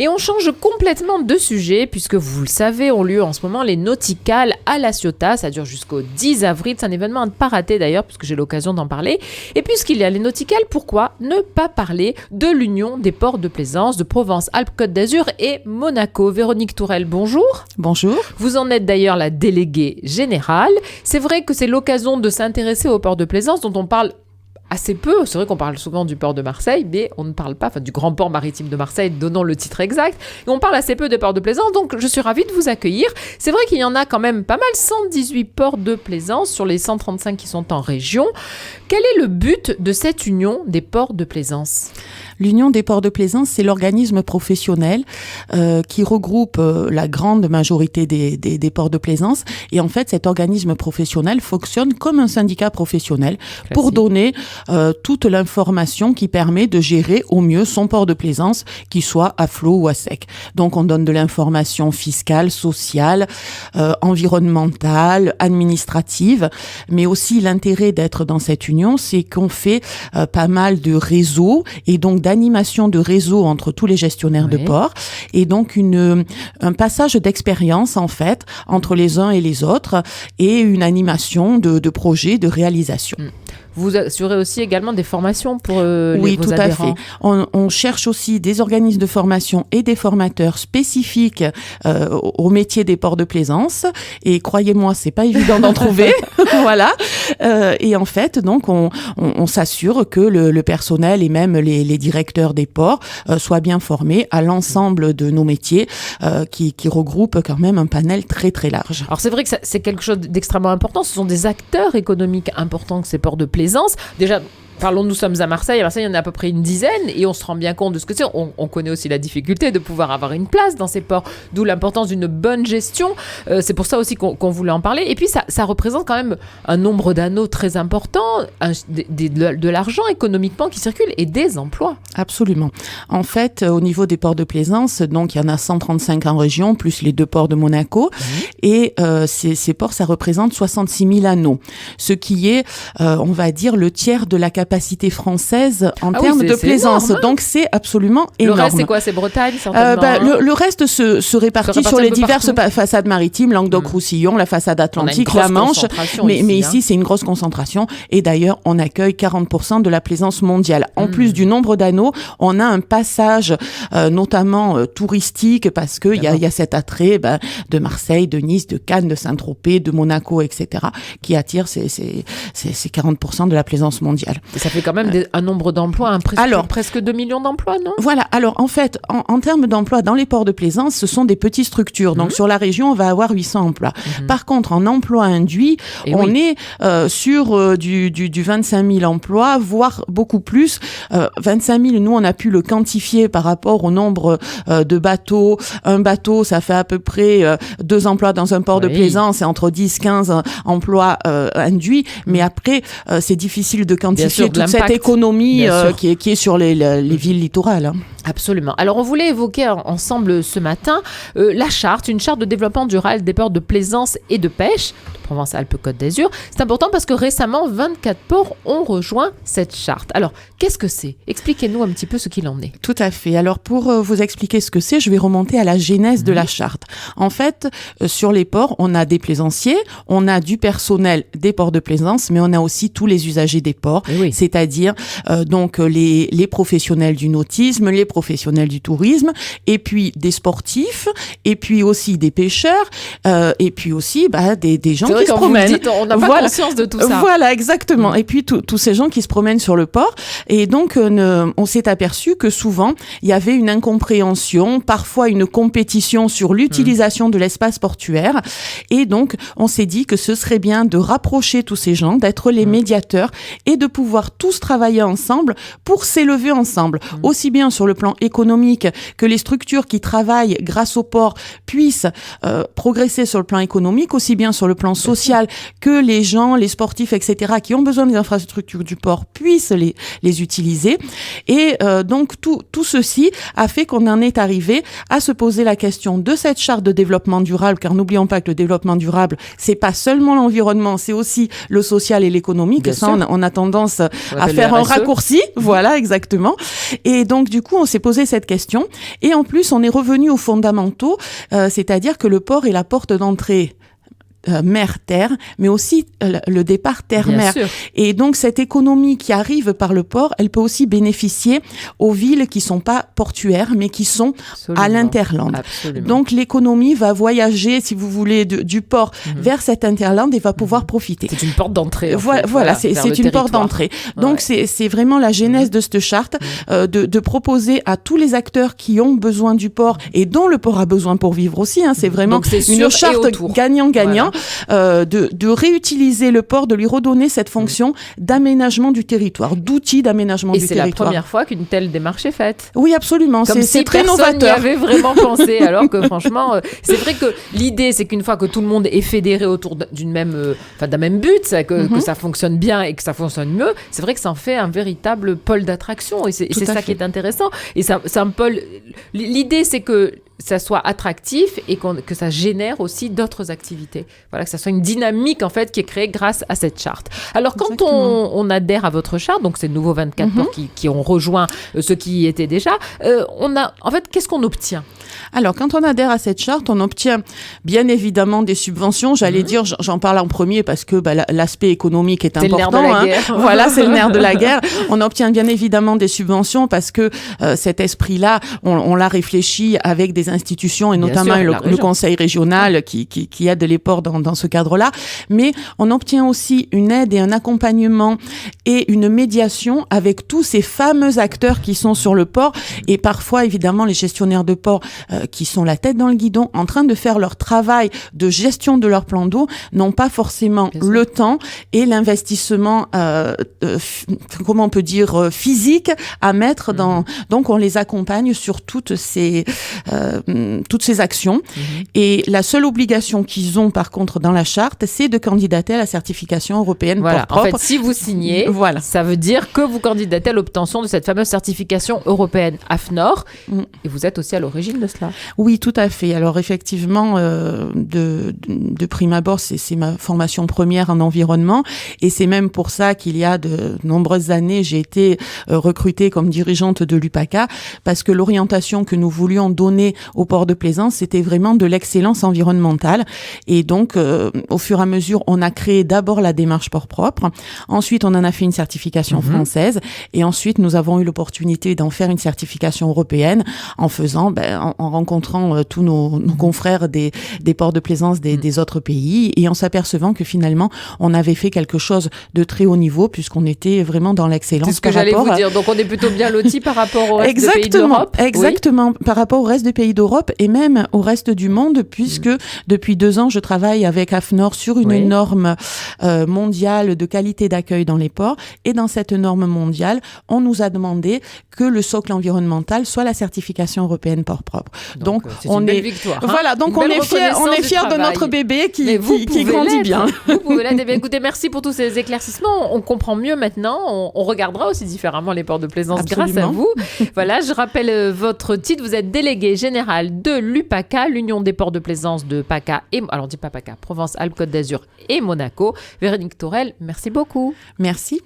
Et on change complètement de sujet puisque vous le savez, ont lieu en ce moment les Nauticales à La Ciotat. Ça dure jusqu'au 10 avril. C'est un événement à ne pas rater d'ailleurs puisque j'ai l'occasion d'en parler. Et puisqu'il y a les Nauticales, pourquoi ne pas parler de l'Union des ports de plaisance de Provence-Alpes-Côte d'Azur et Monaco? Véronique Tourelle, bonjour. Bonjour. Vous en êtes d'ailleurs la déléguée générale. C'est vrai que c'est l'occasion de s'intéresser aux ports de plaisance dont on parle assez peu. C'est vrai qu'on parle souvent du port de Marseille, mais on ne parle pas du grand port maritime de Marseille, donnons le titre exact. Et on parle assez peu des ports de plaisance, donc je suis ravie de vous accueillir. C'est vrai qu'il y en a quand même pas mal, 118 ports de plaisance sur les 135 qui sont en région. Quel est le but de cette union des ports de plaisance ? L'Union des ports de plaisance, c'est l'organisme professionnel qui regroupe la grande majorité des ports de plaisance. Et en fait, cet organisme professionnel fonctionne comme un syndicat professionnel pour donner toute l'information qui permet de gérer au mieux son port de plaisance, qu'il soit à flot ou à sec. Donc, on donne de l'information fiscale, sociale, environnementale, administrative. Mais aussi, l'intérêt d'être dans cette union, c'est qu'on fait pas mal de réseaux et donc d'animation de réseau entre tous les gestionnaires de ports et donc un passage d'expérience en fait entre les uns et les autres et une animation de projets de réalisation. Vous assurez aussi également des formations pour vos adhérents. Oui, tout à fait. On cherche aussi des organismes de formation et des formateurs spécifiques au métier des ports de plaisance. Et croyez-moi, c'est pas évident d'en trouver. Voilà. Et en fait, donc, on s'assure que le personnel et même les directeurs des ports soient bien formés à l'ensemble de nos métiers qui regroupent quand même un panel très, très large. Alors, c'est vrai que c'est quelque chose d'extrêmement important. Ce sont des acteurs économiques importants que ces ports de plaisance. Déjà, parlons, nous sommes à Marseille. À Marseille, il y en a à peu près une dizaine et on se rend bien compte de ce que c'est. On connaît aussi la difficulté de pouvoir avoir une place dans ces ports, d'où l'importance d'une bonne gestion. C'est pour ça aussi qu'on voulait en parler. Et puis, ça représente quand même un nombre d'anneaux très important, de l'argent économiquement qui circule et des emplois. Absolument. En fait, au niveau des ports de plaisance, donc il y en a 135 en région, plus les 2 ports de Monaco. Et ces ports, ça représente 66 000 anneaux, ce qui est, on va dire, le tiers de la capacité française en termes de plaisance. Énorme, hein. Donc, c'est absolument énorme. Le reste, c'est quoi? C'est Bretagne, certainement le reste se répartit sur les diverses façades maritimes, Languedoc-Roussillon, la façade atlantique, la Manche. Mais ici, c'est une grosse concentration. Et d'ailleurs, on accueille 40% de la plaisance mondiale. En plus du nombre d'anneaux, on a un passage, notamment touristique, parce que il y a cet attrait de Marseille, de Nice, de Cannes, de Saint-Tropez, de Monaco, etc., qui attire ces 40% de la plaisance mondiale. Et ça fait quand même un nombre d'emplois, presque 2 millions d'emplois, non? Voilà. Alors, en fait, en termes d'emplois, dans les ports de plaisance, ce sont des petites structures. Donc, sur la région, on va avoir 800 emplois. Par contre, en emploi induit, on est sur du 25 000 emplois, voire beaucoup plus. 25 000, nous, on a pu le quantifier par rapport au nombre de bateaux. Un bateau, ça fait à peu près 2 emplois dans un port de plaisance et entre 10-15 emplois induits. Mais après, c'est difficile de quantifier toute cette économie qui est sur les villes littorales. Hein. Absolument. Alors, on voulait évoquer ensemble ce matin une charte de développement durable des ports de plaisance et de pêche de Provence-Alpes-Côte d'Azur. C'est important parce que récemment, 24 ports ont rejoint cette charte. Alors, qu'est-ce que c'est? Expliquez-nous un petit peu ce qu'il en est. Tout à fait. Alors, pour vous expliquer ce que c'est, je vais remonter à la genèse de la charte. En fait, sur les ports, on a des plaisanciers, on a du personnel des ports de plaisance, mais on a aussi tous les usagers des ports, c'est-à-dire donc les professionnels du nautisme, les professionnels du tourisme, et puis des sportifs, et puis aussi des pêcheurs, et puis aussi des gens qui se promènent. On n'a pas conscience de tout ça. Voilà, exactement. Et puis tous ces gens qui se promènent sur le port. Et donc, on s'est aperçu que souvent, il y avait une incompréhension, parfois une compétition sur l'utilisation de l'espace portuaire. Et donc, on s'est dit que ce serait bien de rapprocher tous ces gens, d'être les médiateurs et de pouvoir tous travailler ensemble pour s'élever ensemble, aussi bien sur le plan économique, que les structures qui travaillent grâce au port puissent progresser sur le plan économique, aussi bien sur le plan social, que les gens, les sportifs, etc., qui ont besoin des infrastructures du port puissent les utiliser. Et donc, tout ceci a fait qu'on en est arrivé à se poser la question de cette charte de développement durable, car n'oublions pas que le développement durable, c'est pas seulement l'environnement, c'est aussi le social et l'économique. Ça, on a tendance à faire un raccourci. Voilà, exactement. Et donc, du coup, s'est posé cette question. Et en plus, on est revenu aux fondamentaux, c'est-à-dire que le port est la porte d'entrée mer-terre, mais aussi le départ terre-mer. Et donc, cette économie qui arrive par le port, elle peut aussi bénéficier aux villes qui sont pas portuaires, mais qui sont à l'interland. Donc, l'économie va voyager, si vous voulez, du port vers cet interland et va pouvoir profiter. C'est une porte d'entrée. Voilà, c'est une porte d'entrée. Donc, c'est vraiment la genèse de cette charte, de proposer à tous les acteurs qui ont besoin du port et dont le port a besoin pour vivre aussi, hein, c'est vraiment une charte gagnant-gagnant. De réutiliser le port, de lui redonner cette fonction d'aménagement du territoire, d'outil d'aménagement du territoire. Et c'est la première fois qu'une telle démarche est faite. Oui, absolument. C'est très novateur. Personne n'y avait vraiment pensé, alors que franchement, c'est vrai que l'idée, c'est qu'une fois que tout le monde est fédéré autour d'un même but, que ça fonctionne bien et que ça fonctionne mieux, c'est vrai que ça en fait un véritable pôle d'attraction. Et c'est ça qui est intéressant. Et c'est un pôle... L'idée, c'est que ça soit attractif et que ça génère aussi d'autres activités. Voilà, que ça soit une dynamique en fait qui est créée grâce à cette charte. Alors quand on adhère à votre charte, donc c'est de nouveau 24 ports qui ont rejoint ceux qui y étaient déjà, qu'est-ce qu'on obtient ? Alors, quand on adhère à cette charte, on obtient bien évidemment des subventions. J'allais dire, j'en parle en premier parce que l'aspect économique est important. C'est le nerf de la guerre. Voilà, c'est le nerf de la guerre. On obtient bien évidemment des subventions parce que cet esprit-là, on l'a réfléchi avec des institutions et notamment le conseil régional qui aide les ports dans ce cadre-là. Mais on obtient aussi une aide et un accompagnement et une médiation avec tous ces fameux acteurs qui sont sur le port et parfois évidemment les gestionnaires de port qui sont la tête dans le guidon en train de faire leur travail de gestion de leur plan d'eau n'ont pas forcément le temps et l'investissement comment on peut dire physique à mettre dans. Donc on les accompagne sur toutes ces actions et la seule obligation qu'ils ont par contre dans la charte, c'est de candidater à la certification européenne port propre. En fait, si vous signez, ça veut dire que vous candidatez à l'obtention de cette fameuse certification européenne AFNOR et vous êtes aussi à l'origine de cela. Oui, tout à fait. Alors effectivement, de prime abord, c'est ma formation première en environnement et c'est même pour ça qu'il y a de nombreuses années, j'ai été recrutée comme dirigeante de l'UPACA parce que l'orientation que nous voulions donner au port de Plaisance, c'était vraiment de l'excellence environnementale. Et donc, au fur et à mesure, on a créé d'abord la démarche port propre. Ensuite, on en a fait une certification française. Et ensuite, nous avons eu l'opportunité d'en faire une certification européenne en rencontrant tous nos confrères des ports de plaisance des autres pays et en s'apercevant que finalement, on avait fait quelque chose de très haut niveau puisqu'on était vraiment dans l'excellence. C'est ce que j'allais vous dire. Donc, on est plutôt bien lotis par rapport au reste des pays d'Europe. Exactement. Par rapport au reste des pays d'Europe et même au reste du monde puisque depuis 2 ans, je travaille avec AFNOR sur une norme mondiale de qualité d'accueil dans les ports. Et dans cette norme mondiale, on nous a demandé que le socle environnemental soit la certification européenne port propre. Donc on est victoire. Voilà, donc on est fiers de notre bébé qui grandit bien. Vous pouvez l'aider. Écoutez, merci pour tous ces éclaircissements. On comprend mieux maintenant. On regardera aussi différemment les ports de plaisance grâce à vous. Voilà, je rappelle votre titre. Vous êtes délégué général de l'UPACA, l'Union des ports de plaisance de PACA et alors on dit pas PACA, Provence-Alpes-Côte d'Azur et Monaco. Véronique Tourelle, merci beaucoup. Merci.